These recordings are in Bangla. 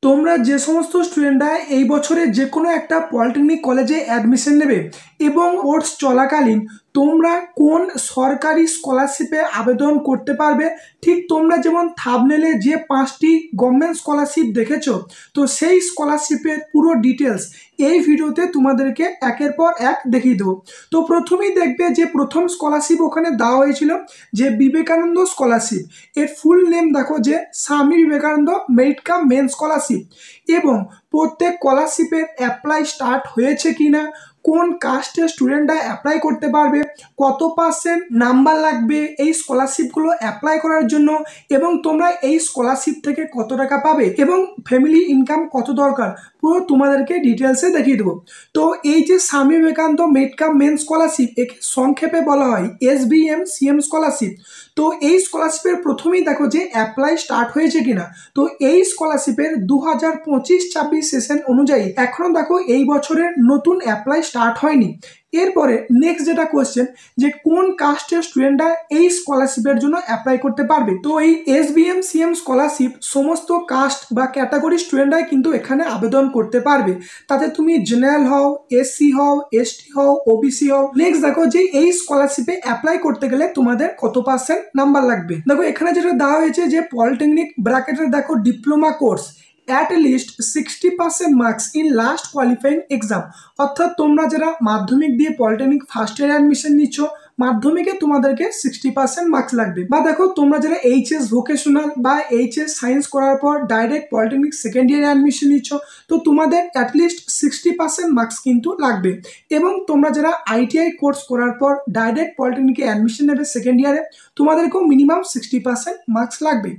তোমরা যে সমস্ত স্টুডেন্টরা এই বছরে যে কোনো একটা পলিটেকনিক কলেজে অ্যাডমিশন নেবে এবং কোর্স চলাকালীন তোমরা কোন সরকারি স্কলারশিপে আবেদন করতে পারবে, ঠিক তোমরা যেমন থাম্বনেলে যে 5টি গভর্নমেন্ট স্কলারশিপ দেখেছো, তো সেই স্কলারশিপের পুরো ডিটেলস এই ভিডিওতে তোমাদেরকে একের পর এক দেখিয়ে দেবো। তো প্রথমেই দেখবে যে প্রথম স্কলারশিপ ওখানে দেওয়া হয়েছিল যে বিবেকানন্দ স্কলারশিপ। এর ফুল নেম দেখো যে Swami Vivekananda merit cum means scholarship, এবং প্রত্যেক স্কলারশিপের অ্যাপ্লাই স্টার্ট হয়েছে কিনা, কোন কাস্টের স্টুডেন্টরা অ্যাপ্লাই করতে পারবে, কত পার্সেন্ট নাম্বার লাগবে এই স্কলারশিপগুলো অ্যাপ্লাই করার জন্য, এবং তোমরা এই স্কলারশিপ থেকে কত টাকা পাবে এবং ফ্যামিলি ইনকাম কত দরকার, পুরো তোমাদেরকে ডিটেলসে দেখিয়ে দেবো। তো এই যে Swami Vivekananda merit cum means scholarship, একে সংক্ষেপে বলা হয় SBM-CM স্কলারশিপ। তো এই স্কলারশিপের প্রথমেই দেখো যে অ্যাপ্লাই স্টার্ট হয়েছে কিনা। তো এই স্কলারশিপের 2025-26 সেশন অনুযায়ী এখনো দেখো এই বছরের নতুন অ্যাপ্লাই স্টার্ট হয়নি। এরপরে নেক্সট যেটা কোয়েশ্চেন, যে কোন কাস্টের স্টুডেন্টরা এই স্কলারশিপের জন্য অ্যাপ্লাই করতে পারবে। তো এই SBM-CM স্কলারশিপ সমস্ত কাস্ট বা ক্যাটাগরি স্টুডেন্টরাই কিন্তু এখানে আবেদন করতে পারবে, তাতে তুমি জেনারেল হও, SC হও, ST হও, OBC হও। নেক্সট দেখো যে এই স্কলারশিপে অ্যাপ্লাই করতে গেলে তোমাদের কত পার্সেন্ট নাম্বার লাগবে। দেখো এখানে যেটা দেওয়া হয়েছে যে পলিটেকনিক ব্র্যাকেটে দেখো diploma course at least 60% marks in last qualifying exam. অর্থাৎ তোমরা যারা মাধ্যমিক দিয়ে পলিটেকনিক ফার্স্ট ইয়ার অ্যাডমিশন নিচ্ছ, মাধ্যমিকে তোমাদেরকে 60% মার্কস লাগবে। বা দেখো তোমরা যারা HS ভোকেশনাল বা HS সায়েন্স করার পর ডাইরেক্ট পলিটেকনিক সেকেন্ড ইয়ারে অ্যাডমিশন নিচ্ছ, তো তোমাদের অ্যাটলিস্ট 60% মার্কস কিন্তু লাগবে। এবং তোমরা যারা ITI কোর্স করার পর ডাইরেক্ট পলিটেকনিকে অ্যাডমিশন নেবে সেকেন্ড ইয়ারে, তোমাদেরকেও মিনিমাম 60% মার্কস লাগবে।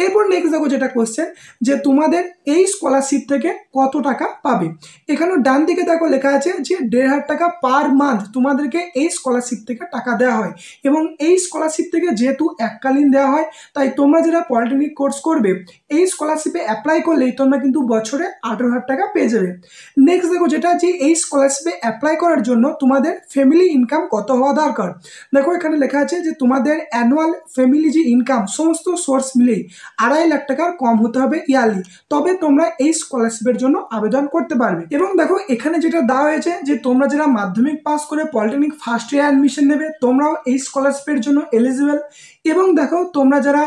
এরপর নেক্সট দেখো যেটা কোশ্চেন, যে তোমাদের এই স্কলারশিপ থেকে কত টাকা পাবে। এখানে ডান দিকে দেখো লেখা আছে যে 1,500 টাকা পার মান্থ তোমাদেরকে এই স্কলারশিপ থেকে টাকা দেওয়া হয়। এবং এই স্কলারশিপ থেকে যেহেতু এককালীন দেওয়া হয়, তাই তোমরা যারা পলিটেকনিক কোর্স করবে এই স্কলারশিপে অ্যাপ্লাই করলেই তোমরা কিন্তু বছরে 18,000 টাকা পেয়ে যাবে। নেক্সট দেখো যেটা, যে এই স্কলারশিপে অ্যাপ্লাই করার জন্য তোমাদের ফ্যামিলি ইনকাম কত হওয়া দরকার। দেখো এখানে লেখা আছে যে তোমাদের অ্যানুয়াল ফ্যামিলি যে ইনকাম সমস্ত সোর্স মিলেই 2.5 লাখ টাকার কম হতে হবে ইয়ারলি, তবে তোমরা এই স্কলারশিপের জন্য আবেদন করতে পারবে। এবং দেখো এখানে যেটা দেওয়া হয়েছে যে তোমরা যারা মাধ্যমিক পাস করে পলিটেকনিক ফার্স্ট ইয়ার অ্যাডমিশন নেবে, তোমরাও এই স্কলারশিপের জন্য এলিজিবল। এবং দেখো তোমরা যারা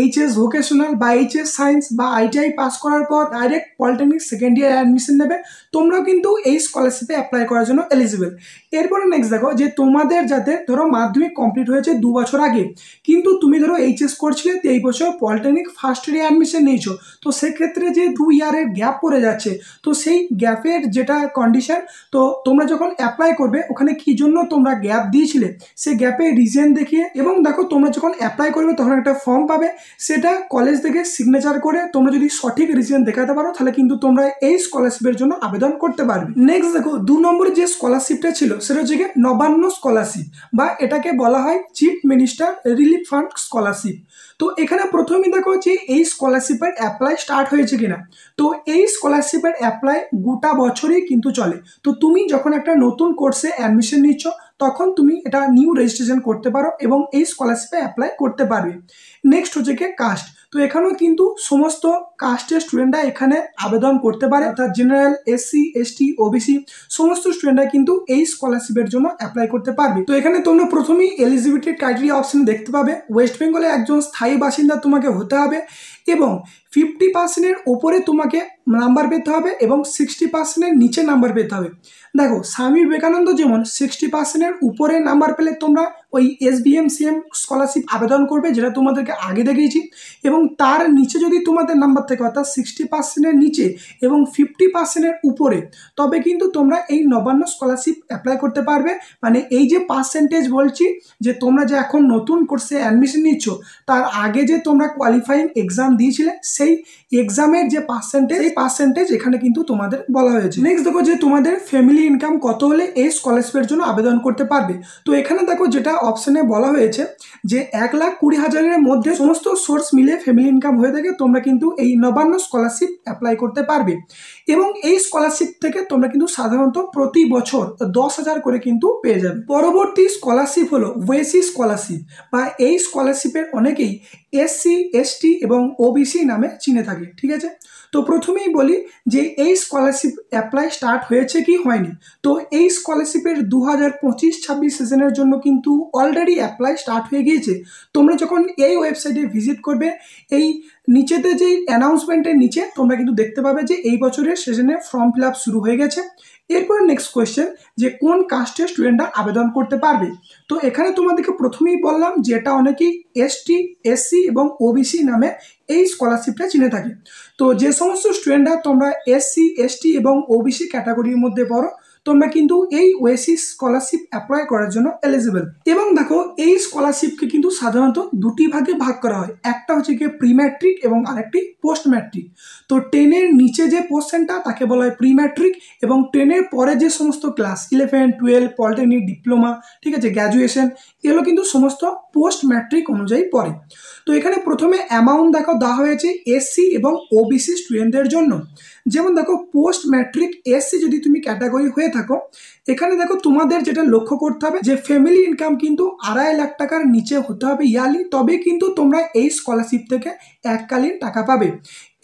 HS ভোকেশনাল বা HS সায়েন্স বা ITI পাস করার পর direct polytechnic second year admission নেবে, তোমরাও কিন্তু এই স্কলারশিপে অ্যাপ্লাই করার জন্য এলিজিবল। এরপরে নেক্সট দেখো যে তোমাদের যাতে ধরো মাধ্যমিক কমপ্লিট হয়েছে 2 বছর আগে, কিন্তু তুমি ধরো HS করছিলে, তো এই বছর পলিটেকনিক ফার্স্ট ইয়ারে অ্যাডমিশন নিয়েছো, তো সেক্ষেত্রে যে 2 ইয়ারের গ্যাপ পড়ে যাচ্ছে, তো সেই গ্যাপের যেটা কন্ডিশন, তো তোমরা যখন অ্যাপ্লাই করবে ওখানে কি জন্য তোমরা গ্যাপ দিয়েছিলে সেই গ্যাপের রিজন দেখিয়ে, এবং দেখো তোমরা যখন অ্যাপ্লাই করবে তখন একটা ফর্ম পাবে, সেটা কলেজ থেকে সিগনেচার করে তোমরা যদি সঠিক রিজন দেখাতে পারো, তাহলে কিন্তু তোমরা এই স্কলারশিপের জন্য আবেদন করতে পারবে। নেক্সট দেখো 2 নম্বরে যে স্কলারশিপটা ছিল সেটা হচ্ছে নবান্ন স্কলারশিপ, বা এটাকে বলা হয় chief minister relief fund scholarship. তো এখানে প্রথমেই দেখো যে এই স্কলারশিপের অ্যাপ্লাই স্টার্ট হয়েছে কিনা। তো এই স্কলারশিপের অ্যাপ্লাই গোটা বছরই কিন্তু চলে। তো তুমি যখন একটা নতুন কোর্সে অ্যাডমিশন নিচ্ছ, তখন তুমি এটা নিউ রেজিস্ট্রেশন করতে পারো এবং এই স্কলারশিপে অ্যাপ্লাই করতে পারবে। নেক্সট হচ্ছে কাস্ট। তো এখানেও কিন্তু সমস্ত কাস্টের স্টুডেন্টরা এখানে আবেদন করতে পারে, অর্থাৎ জেনারেল, SC, ST, OBC সমস্ত স্টুডেন্টরা কিন্তু এই স্কলারশিপের জন্য অ্যাপ্লাই করতে পারবে। তো এখানে তোমরা প্রথমেই এলিজিবিলিটি ক্রাইটেরিয়া অপশন দেখতে পাবে, ওয়েস্ট বেঙ্গলে একজন স্থায়ী বাসিন্দা তোমাকে হতে হবে, এবং 50%-এর ওপরে তোমাকে নাম্বার পেতে হবে এবং 60%-এর নিচে নাম্বার পেতে হবে। দেখো স্বামী বিবেকানন্দ যেমন 60%-এর উপরে নাম্বার পেলে তোমরা ওই SBM-CM স্কলারশিপ আবেদন করবে, যেটা তোমাদেরকে আগে দেখিয়েছি, এবং তার নিচে যদি তোমাদের নাম্বার থাকে অর্থাৎ 60%-এর নিচে এবং 50%-এর উপরে, তবে কিন্তু তোমরা এই নবান্ন স্কলারশিপ অ্যাপ্লাই করতে পারবে। মানে এই যে পার্সেন্টেজ বলছি, যে তোমরা যে এখন নতুন কোর্সে অ্যাডমিশন নিচ্ছ, তার আগে যে তোমরা কোয়ালিফাইং এক্সাম দিয়েছিলে সেই এক্সামের যে পার্সেন্টেজ, এই পার্সেন্টেজ এখানে কিন্তু তোমাদের বলা হয়েছে। নেক্সট দেখো যে তোমাদের ফ্যামিলি ইনকাম কত হলে এই স্কলারশিপের জন্য আবেদন করতে পারবে। তো এখানে দেখো যেটা অপশনে বলা হয়েছে যে 1,20,000-এর মধ্যে সমস্ত সোর্স মিলে ফ্যামিলি ইনকাম হয়ে থাকে, তোমরা কিন্তু এই নবান্ন স্কলারশিপ অ্যাপ্লাই করতে পারবে। এবং এই স্কলারশিপ থেকে তোমরা কিন্তু সাধারণত প্রতি বছর 10,000 করে কিন্তু পেয়ে যাবে। পরবর্তী স্কলারশিপ হলো ওয়েসি স্কলারশিপ, বা এই স্কলারশিপের অনেকেই এসসি, এসটি এবং ওবিসি নামে চিনে থাকে। ঠিক আছে, তো প্রথমেই বলি যে এই স্কলারশিপ অ্যাপ্লাই স্টার্ট হয়েছে কি হয়নি। তো এই স্কলারশিপের 2025-26 সেশনের জন্য কিন্তু অলরেডি অ্যাপ্লাই স্টার্ট হয়ে গিয়েছে। তোমরা যখন এই ওয়েবসাইটে ভিজিট করবে, এই নিচেতে যেই অ্যানাউন্সমেন্টের নিচে তোমরা কিন্তু দেখতে পাবে যে এই বছরের সেশনে ফর্ম ফিল আপ শুরু হয়ে গেছে। এরপর নেক্সট কোয়েশ্চেন যে কোন কাস্টের স্টুডেন্টরা আবেদন করতে পারবে। তো এখানে তোমাদেরকে প্রথমেই বললাম যে এটা অনেকেই এসটি, এসসি এবং ওবিসি নামে এই স্কলারশিপটা চিনে থাকে। তো যে সমস্ত স্টুডেন্টরা তোমরা এসসি, এসটি এবং ওবিসি ক্যাটাগরির মধ্যে পড়ো, তোমরা কিন্তু এই ওয়েসিস স্কলারশিপ অ্যাপ্লাই করার জন্য এলিজিবল। এবং দেখো এই স্কলারশিপকে কিন্তু সাধারণত দুটি ভাগে ভাগ করা হয়, একটা হচ্ছে কি প্রি ম্যাট্রিক এবং আরেকটি পোস্ট ম্যাট্রিক। তো 10-এর নিচে যে পোর্শনটা তাকে বলা হয় প্রি ম্যাট্রিক, এবং 10-এর পরে যে সমস্ত ক্লাস 11, 12, পলিটেকনিক, ডিপ্লোমা, ঠিক আছে, গ্র্যাজুয়েশন, এগুলো কিন্তু সমস্ত পোস্ট ম্যাট্রিক অনুযায়ী পড়ে। তো এখানে প্রথমে অ্যামাউন্ট দেখো দেওয়া হয়েছে এসসি এবং ওবিসি স্টুডেন্টদের জন্য। যেমন দেখো পোস্ট ম্যাট্রিক এসসি যদি তুমি ক্যাটাগরি হয়ে থাকো, এখানে দেখো তোমাদের যেটা লক্ষ্য করতে হবে যে ফ্যামিলি ইনকাম কিন্তু 2.5 লাখ টাকার নিচে হতে হবে ইয়ারলি, তবে কিন্তু তোমরা এই স্কলারশিপ থেকে এককালীন টাকা পাবে।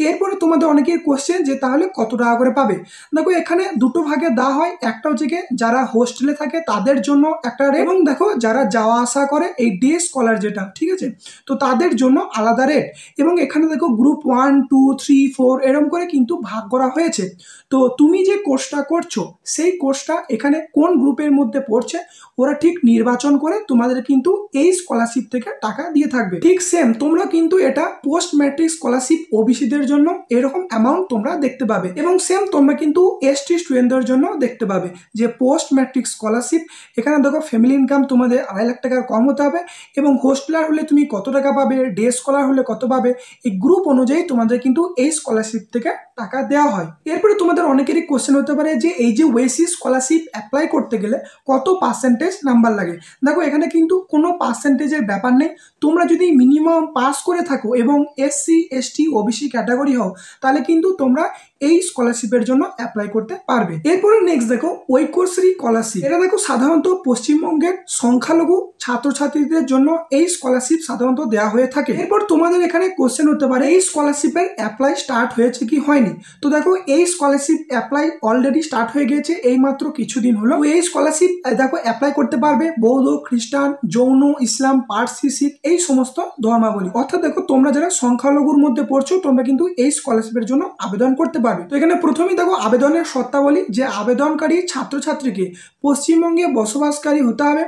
এরপরে তোমাদের অনেকের কোশ্চেন যে তাহলে কত টাকা করে পাবে। দেখো এখানে দুটো ভাগে দেওয়া হয়, একটা হচ্ছে কি যারা হোস্টেলে থাকে তাদের জন্য একটা রেট, এবং দেখো যারা যাওয়া আসা করে এই ডে স্কলার যেটা, ঠিক আছে, তো তাদের জন্য আলাদা রেট। এবং এখানে দেখো গ্রুপ 1, 2, 3, 4 এরকম করে কিন্তু ভাগ করা হয়েছে। তো তুমি যে কোর্সটা করছো সেই কোর্সটা এখানে কোন গ্রুপের মধ্যে পড়ছে ওরা ঠিক নির্বাচন করে তোমাদের কিন্তু এই স্কলারশিপ থেকে টাকা দিয়ে থাকবে। ঠিক সেম তোমরা কিন্তু এটা পোস্ট ম্যাট্রিক স্কলারশিপ ওবিসিদের জন্য এরকম অ্যামাউন্ট তোমরা দেখতে পাবে, এবং সেম তোমরা কিন্তু এসটি স্টুডেন্টদের জন্য দেখতে পাবে যে পোস্ট ম্যাট্রিক স্কলারশিপ। এখানে দেখো ফ্যামিলি ইনকাম তোমাদের 2.5 লাখ টাকার কম হতে হবে, এবং হোস্টেলার হলে তুমি কত টাকা পাবে, ডে স্কলার হলে কত পাবে, এই গ্রুপ অনুযায়ী তোমাদের কিন্তু এই স্কলারশিপ থেকে টাকা দেওয়া হয়। এরপরে তোমাদের অনেকেরই কোশ্চেন হতে পারে যে এই যে ওয়েসিস স্কলারশিপ অ্যাপ্লাই করতে গেলে কত পার্সেন্টেজ নাম্বার লাগে। দেখো এখানে কিন্তু কোনো পার্সেন্টেজের ব্যাপার নেই। তোমরা যদি মিনিমাম পাস করে থাকো এবং এসসি, এসটি, ওবিসি ক্যাটাগরি হও, তাহলে কিন্তু তোমরা এই স্কলারশিপের জন্য অ্যাপ্লাই করতে পারবে। এরপরে নেক্সট দেখো ঐক্যশ্রী স্কলারশিপ। এটা দেখো সাধারণত পশ্চিমবঙ্গের সংখ্যালঘু ছাত্রছাত্রীদের জন্য এই স্কলারশিপ সাধারণত দেওয়া হয়ে থাকে। এরপর তোমাদের এখানে কোশ্চেন হতে পারে এই স্কলারশিপের অ্যাপ্লাই স্টার্ট হয়েছে কি হয়নি। তো দেখো এই স্কলারশিপ অ্যাপ্লাই অলরেডি স্টার্ট হয়ে গেছে, এই মাত্র কিছুদিন হলো। এই স্কলারশিপ দেখো অ্যাপ্লাই করতে পারবে বৌদ্ধ, খ্রিস্টান, জৈন, ইসলাম, পার্সি, শিখ এই সমস্ত ধর্মাবলী। অর্থাৎ দেখো তোমরা যারা সংখ্যালঘুর মধ্যে পড়ছো তোমরা কিন্তু এই স্কলারশিপের জন্য আবেদন করতে পারবে। তো এখানে প্রথমেই দেখো আবেদনের শর্তাবলী, যে আবেদনকারী ছাত্রছাত্রীকে পশ্চিমবঙ্গে বসবাসকারী হতে হবে,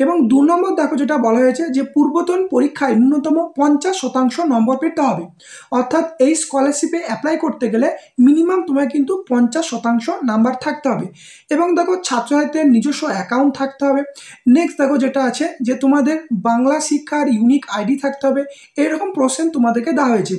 এবং 2 নম্বর দেখো যেটা বলা হয়েছে যে পূর্বতন পরীক্ষায় ন্যূনতম 50% নম্বর পেতে হবে। অর্থাৎ এই স্কলারশিপে অ্যাপ্লাই করতে গেলে মিনিমাম তোমার কিন্তু 50% নাম্বার থাকতে হবে, এবং দেখো ছাত্রছাত্রীদের নিজস্ব অ্যাকাউন্ট থাকতে হবে। নেক্সট দেখো যেটা আছে যে তোমাদের বাংলা শিক্ষার ইউনিক আইডি থাকতে হবে, এরকম প্রশ্ন তোমাদেরকে দেওয়া হয়েছে।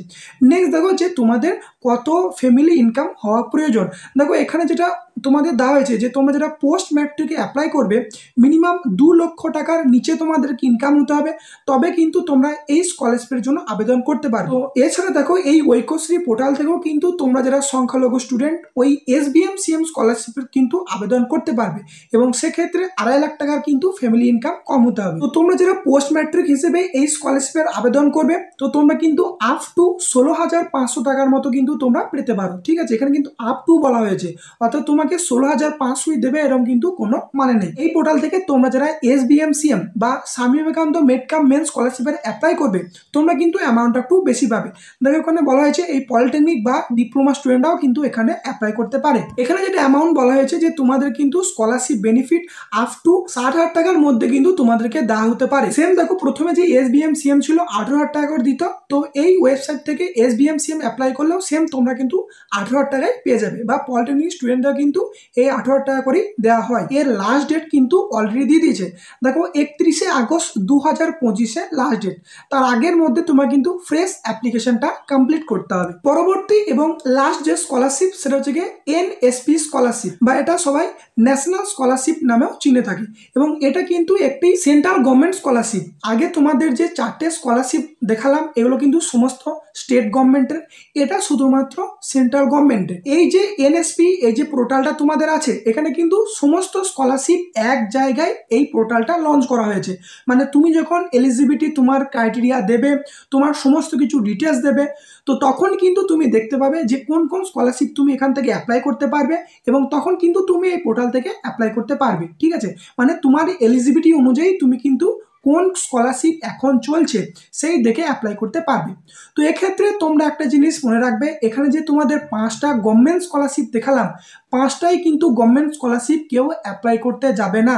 নেক্সট দেখো যে তোমাদের কত ফ্যামিলি ইনকাম হওয়া প্রয়োজন। দেখো এখানে যেটা তোমাদের দেওয়া হয়েছে যে তোমরা যেটা পোস্ট ম্যাট্রিকে অ্যাপ্লাই করবে মিনিমাম 2 লক্ষ টাকার নিচে তোমাদেরকে ইনকাম হতে হবে, তবে কিন্তু তোমরা এই স্কলারশিপের জন্য আবেদন করতে পারবে। তো এছাড়া দেখো এই ঐক্যশ্রী পোর্টাল থেকেও কিন্তু তোমরা যারা সংখ্যালঘু স্টুডেন্ট ওই SBM-CM স্কলারশিপের কিন্তু আবেদন করতে পারবে, এবং সেক্ষেত্রে 2.5 লাখ টাকার কিন্তু ফ্যামিলি ইনকাম কম হতে হবে। তো তোমরা যারা পোস্ট ম্যাট্রিক হিসেবে এই স্কলারশিপের আবেদন করবে তো তোমরা কিন্তু আপ টু 16,500 টাকার মতো কিন্তু তোমরা পেতে পারো। ঠিক আছে, এখানে কিন্তু আপ টু বলা হয়েছে, অর্থাৎ তোমাকে 16,500 দেবে এরকম কিন্তু কোনো মানে নেই। এই পোর্টাল থেকে তোমরা যারা SBM-CM বা স্বামী বিবেকানন্দ মেডকাম মেন স্কলারশিপের অ্যাপ্লাই করবে তোমরা কিন্তু অ্যামাউন্টটা একটু বেশি পাবে। দেখো এখানে বলা হয়েছে এই পলিটেকনিক বা ডিপ্লোমা স্টুডেন্টরাও কিন্তু এখানে অ্যাপ্লাই করতে পারে। এখানে যেটা অ্যামাউন্ট বলা হয়েছে যে তোমাদের কিন্তু স্কলারশিপ বেনিফিট আপ টু 60,000 টাকার মধ্যে কিন্তু তোমাদেরকে দেওয়া হতে পারে। সেম দেখো প্রথমে যে SBM-CM ছিল 18,000 টাকা করে দিত, তো এই ওয়েবসাইট থেকে SBM-CM অ্যাপ্লাই করলেও সেম তোমরা কিন্তু 18,000 টাকায় পেয়ে যাবে, বা পলিটেকনিক স্টুডেন্টরা কিন্তু এই 18,000 টাকা করেই দেওয়া হয়। এর লাস্ট ডেট কিন্তু অলরেডি দিয়ে দিয়েছে। দেখো 31শে আগস্ট 2025 লাস্ট ডেট, তার আগের মধ্যে তোমার কিন্তু ফ্রেশ অ্যাপ্লিকেশনটা কমপ্লিট করতে হবে। পরবর্তী এবং লাস্ট যে স্কলারশিপ সেটা হচ্ছে গিয়ে NSP স্কলারশিপ, বা এটা সবাই ন্যাশনাল স্কলারশিপ নামেও চিনে থাকে, এবং এটা কিন্তু একটি সেন্ট্রাল গভর্নমেন্ট স্কলারশিপ। আগে তোমাদের যে 4টে স্কলারশিপ দেখালাম এগুলো কিন্তু সমস্ত স্টেট গভর্নমেন্টের, এটা শুধুমাত্র সেন্ট্রাল গভর্নমেন্টের। এই যে এনএসপি, এই যে পোর্টালটা তোমাদের আছে, এখানে কিন্তু সমস্ত স্কলারশিপ এক জায়গায় এই পোর্টালটা লঞ্চ করা হয়েছে। মানে তুমি যখন এলিজিবিলিটি তোমার ক্রাইটেরিয়া দেবে, তোমার সমস্ত কিছু ডিটেলস দেবে, তো তখন কিন্তু তুমি দেখতে পাবে যে কোন কোন স্কলারশিপ তুমি এখান থেকে অ্যাপ্লাই করতে পারবে, এবং তখন কিন্তু তুমি এই পোর্টাল থেকে অ্যাপ্লাই করতে পারবে। ঠিক আছে, মানে তোমার এলিজিবিলিটি অনুযায়ী তুমি কিন্তু কোন স্কলারশিপ এখন চলছে সেই দেখে অ্যাপ্লাই করতে পারবে। তো এক্ষেত্রে তোমরা একটা জিনিস মনে রাখবে, এখানে যে তোমাদের 5টা গভর্নমেন্ট স্কলারশিপ দেখালাম, 5টাই কিন্তু গভর্নমেন্ট স্কলারশিপ কেউ অ্যাপ্লাই করতে যাবে না।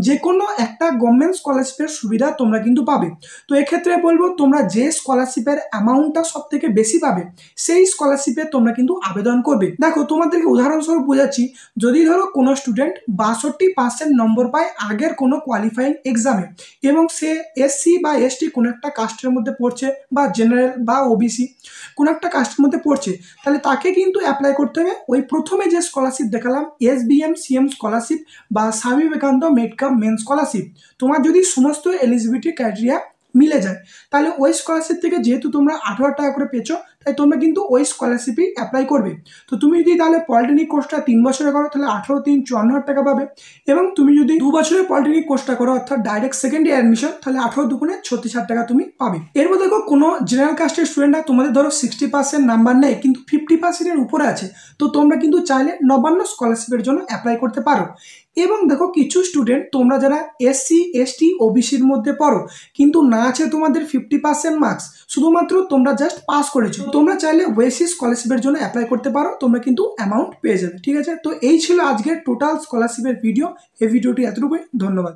যে কোনো একটা গভর্নমেন্ট স্কলারশিপের সুবিধা তোমরা কিন্তু পাবে। তো এক্ষেত্রে বলবো, তোমরা যে স্কলারশিপের অ্যামাউন্টটা সব থেকে বেশি পাবে সেই স্কলারশিপে তোমরা কিন্তু আবেদন করবে। দেখো তোমাদেরকে উদাহরণস্বরূপ বোঝাচ্ছি, যদি ধরো কোনো স্টুডেন্ট 62% নম্বর পায় আগের কোনো কোয়ালিফাইং এক্সামে, এবং সে এসসি বা এসটি কোনো একটা কাস্টের মধ্যে পড়ছে, বা জেনারেল বা ওবিসি কোনো একটা কাস্টের মধ্যে পড়ছে, তাহলে তাকে কিন্তু অ্যাপ্লাই করতে হবে ওই প্রথমে যে স্কলারশিপ দেখালাম, SBM CM স্কলারশিপ বা স্বামী বিবেকানন্দ মেডকাম মেন স্কলারশিপ। তোমার যদি সমস্ত এলিজিবিলিটি ক্রাইটেরিয়া মিলে যায়, তাহলে ওই স্কলারশিপ থেকে যেহেতু তোমরা 18 টাকা করে পেয়েছো, তাই তোমরা কিন্তু ওই স্কলারশিপই অ্যাপ্লাই করবে। তো তুমি যদি তাহলে পলিটেকনিক কোর্সটা 3 বছরে করো, তাহলে 18 3 54,000 টাকা পাবে। এবং তুমি যদি 2 বছরের পলিটেকনিক কোর্সটা করো, অর্থাৎ ডাইরেক্ট সেকেন্ড ইয়ার অ্যাডমিশন, তাহলে 18 দুগুণে 36,000 টাকা তুমি পাবে। এরপর দেখো, কোনো জেনারেল কাস্টের স্টুডেন্টরা তোমাদের ধরো 60% নাম্বার নেই, কিন্তু 50%-এর উপরে আছে, তো তোমরা কিন্তু চাইলে নবান্ন স্কলারশিপের জন্য অ্যাপ্লাই করতে পারো। এবং দেখো, কিছু স্টুডেন্ট তোমরা যারা SC ST OBCর মধ্যে পড়ো, কিন্তু না আছে তোমাদের 50% মার্কস, শুধুমাত্র তোমরা জাস্ট পাস করেছো, তোমরা চাইলে ওয়েসি স্কলারশিপের জন্য অ্যাপ্লাই করতে পারো, তোমরা কিন্তু অ্যামাউন্ট পেয়ে যাবে। ঠিক আছে, তো এই ছিল আজকের টোটাল স্কলারশিপের ভিডিও। এই ভিডিওটি এতটুকুই, ধন্যবাদ।